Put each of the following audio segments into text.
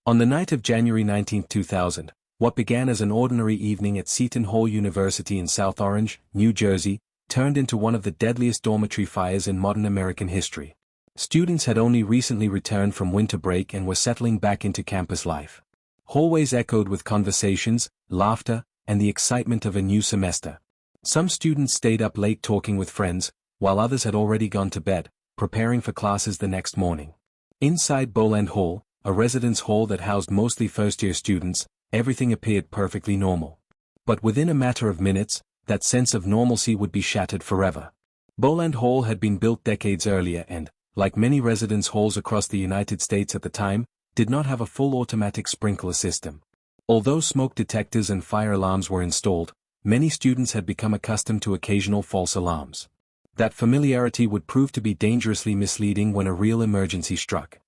On the night of January 19, 2000, what began as an ordinary evening at Seton Hall University in South Orange, New Jersey, turned into one of the deadliest dormitory fires in modern American history. Students had only recently returned from winter break and were settling back into campus life. Hallways echoed with conversations, laughter, and the excitement of a new semester. Some students stayed up late talking with friends, while others had already gone to bed, preparing for classes the next morning. Inside Boland Hall, a residence hall that housed mostly first-year students, everything appeared perfectly normal. But within a matter of minutes, that sense of normalcy would be shattered forever. Boland Hall had been built decades earlier and, like many residence halls across the United States at the time, did not have a full automatic sprinkler system. Although smoke detectors and fire alarms were installed, many students had become accustomed to occasional false alarms. That familiarity would prove to be dangerously misleading when a real emergency struck.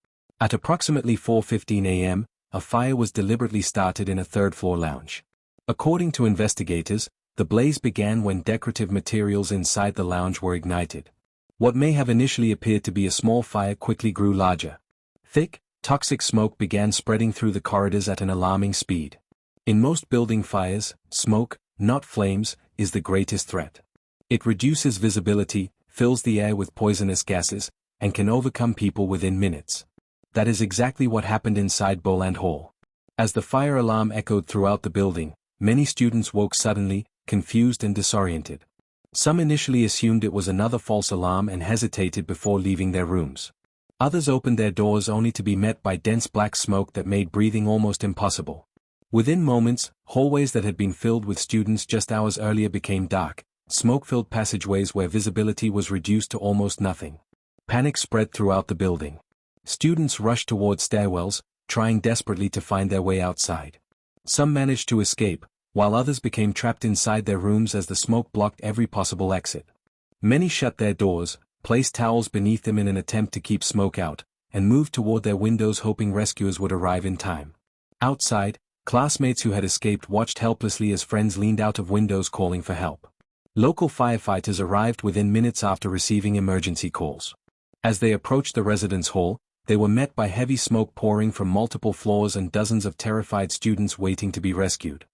At approximately 4:15 a.m., a fire was deliberately started in a third-floor lounge. According to investigators, the blaze began when decorative materials inside the lounge were ignited. What may have initially appeared to be a small fire quickly grew larger. Thick, toxic smoke began spreading through the corridors at an alarming speed. In most building fires, smoke, not flames, is the greatest threat. It reduces visibility, fills the air with poisonous gases, and can overcome people within minutes. That is exactly what happened inside Boland Hall. As the fire alarm echoed throughout the building, many students woke suddenly, confused and disoriented. Some initially assumed it was another false alarm and hesitated before leaving their rooms. Others opened their doors only to be met by dense black smoke that made breathing almost impossible. Within moments, hallways that had been filled with students just hours earlier became dark, smoke-filled passageways where visibility was reduced to almost nothing. Panic spread throughout the building. Students rushed toward stairwells, trying desperately to find their way outside. Some managed to escape, while others became trapped inside their rooms as the smoke blocked every possible exit. Many shut their doors, placed towels beneath them in an attempt to keep smoke out, and moved toward their windows hoping rescuers would arrive in time. Outside, classmates who had escaped watched helplessly as friends leaned out of windows calling for help. Local firefighters arrived within minutes after receiving emergency calls. As they approached the residence hall, they were met by heavy smoke pouring from multiple floors and dozens of terrified students waiting to be rescued.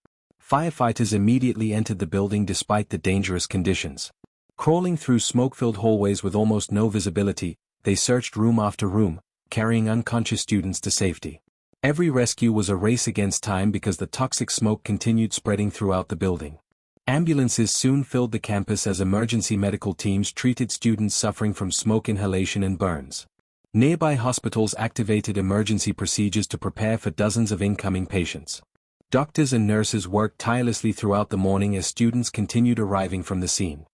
Firefighters immediately entered the building despite the dangerous conditions. Crawling through smoke-filled hallways with almost no visibility, they searched room after room, carrying unconscious students to safety. Every rescue was a race against time because the toxic smoke continued spreading throughout the building. Ambulances soon filled the campus as emergency medical teams treated students suffering from smoke inhalation and burns. Nearby hospitals activated emergency procedures to prepare for dozens of incoming patients. Doctors and nurses worked tirelessly throughout the morning as students continued arriving from the scene.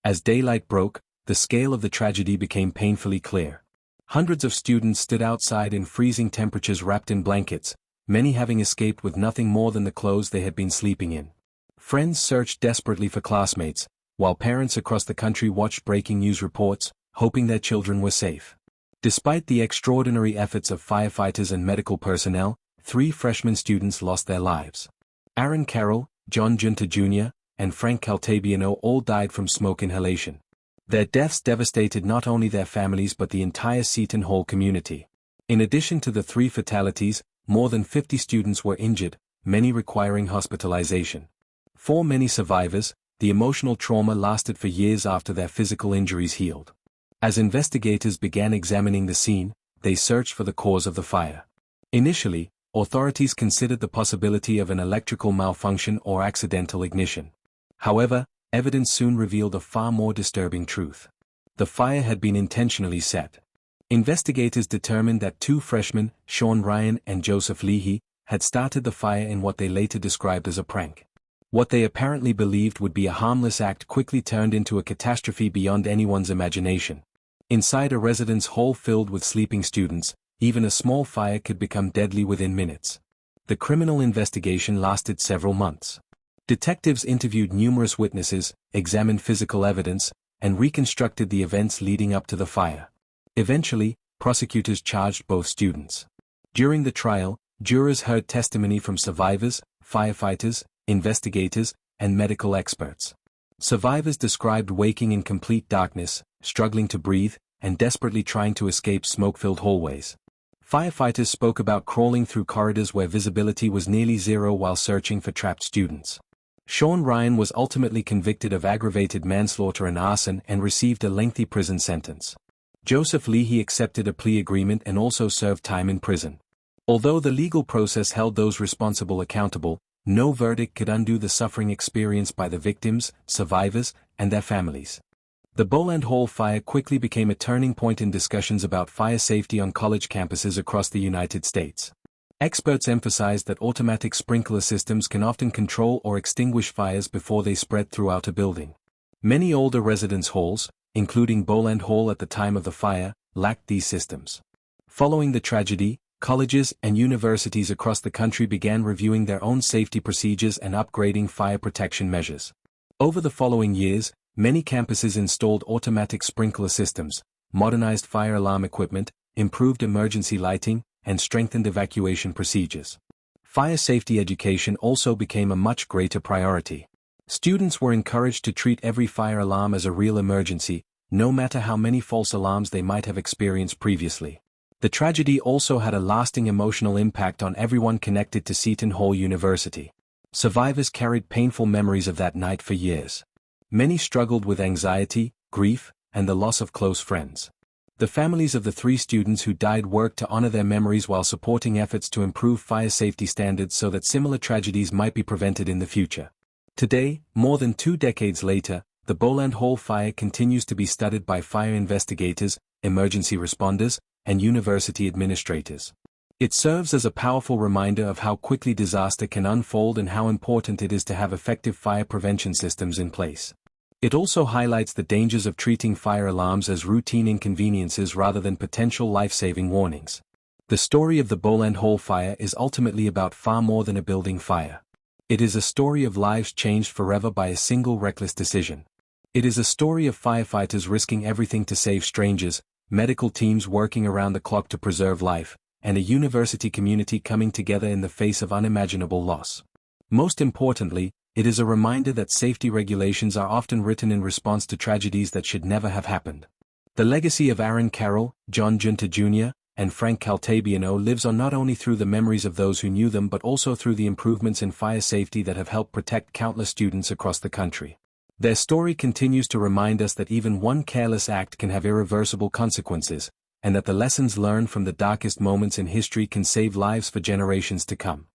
As daylight broke, the scale of the tragedy became painfully clear. Hundreds of students stood outside in freezing temperatures wrapped in blankets, many having escaped with nothing more than the clothes they had been sleeping in. Friends searched desperately for classmates, while parents across the country watched breaking news reports, hoping their children were safe. Despite the extraordinary efforts of firefighters and medical personnel, 3 freshman students lost their lives. Aaron Carroll, John Junta Jr., and Frank Caltabiano all died from smoke inhalation. Their deaths devastated not only their families but the entire Seton Hall community. In addition to the 3 fatalities, more than 50 students were injured, many requiring hospitalization. For many survivors, the emotional trauma lasted for years after their physical injuries healed. As investigators began examining the scene, they searched for the cause of the fire. Initially, authorities considered the possibility of an electrical malfunction or accidental ignition. However, evidence soon revealed a far more disturbing truth. The fire had been intentionally set. Investigators determined that 2 freshmen, Sean Ryan and Joseph Leahy, had started the fire in what they later described as a prank. What they apparently believed would be a harmless act quickly turned into a catastrophe beyond anyone's imagination. Inside a residence hall filled with sleeping students, even a small fire could become deadly within minutes. The criminal investigation lasted several months. Detectives interviewed numerous witnesses, examined physical evidence, and reconstructed the events leading up to the fire. Eventually, prosecutors charged both students. During the trial, jurors heard testimony from survivors, firefighters, investigators, and medical experts. Survivors described waking in complete darkness, struggling to breathe, and desperately trying to escape smoke-filled hallways. Firefighters spoke about crawling through corridors where visibility was nearly zero while searching for trapped students. Sean Ryan was ultimately convicted of aggravated manslaughter and arson and received a lengthy prison sentence. Joseph Leahy accepted a plea agreement and also served time in prison. Although the legal process held those responsible accountable, no verdict could undo the suffering experienced by the victims, survivors, and their families. The Boland Hall fire quickly became a turning point in discussions about fire safety on college campuses across the United States. Experts emphasized that automatic sprinkler systems can often control or extinguish fires before they spread throughout a building. Many older residence halls, including Boland Hall at the time of the fire, lacked these systems. Following the tragedy, colleges and universities across the country began reviewing their own safety procedures and upgrading fire protection measures. Over the following years, many campuses installed automatic sprinkler systems, modernized fire alarm equipment, improved emergency lighting, and strengthened evacuation procedures. Fire safety education also became a much greater priority. Students were encouraged to treat every fire alarm as a real emergency, no matter how many false alarms they might have experienced previously. The tragedy also had a lasting emotional impact on everyone connected to Seton Hall University. Survivors carried painful memories of that night for years. Many struggled with anxiety, grief, and the loss of close friends. The families of the 3 students who died worked to honor their memories while supporting efforts to improve fire safety standards so that similar tragedies might be prevented in the future. Today, more than 2 decades later, the Boland Hall fire continues to be studied by fire investigators, emergency responders, and university administrators. It serves as a powerful reminder of how quickly disaster can unfold and how important it is to have effective fire prevention systems in place. It also highlights the dangers of treating fire alarms as routine inconveniences rather than potential life-saving warnings. The story of the Boland Hall fire is ultimately about far more than a building fire. It is a story of lives changed forever by a single reckless decision. It is a story of firefighters risking everything to save strangers, medical teams working around the clock to preserve life, and a university community coming together in the face of unimaginable loss. Most importantly, it is a reminder that safety regulations are often written in response to tragedies that should never have happened. The legacy of Aaron Carroll, John Junta Jr., and Frank Caltabiano lives on not only through the memories of those who knew them but also through the improvements in fire safety that have helped protect countless students across the country. Their story continues to remind us that even one careless act can have irreversible consequences, and that the lessons learned from the darkest moments in history can save lives for generations to come.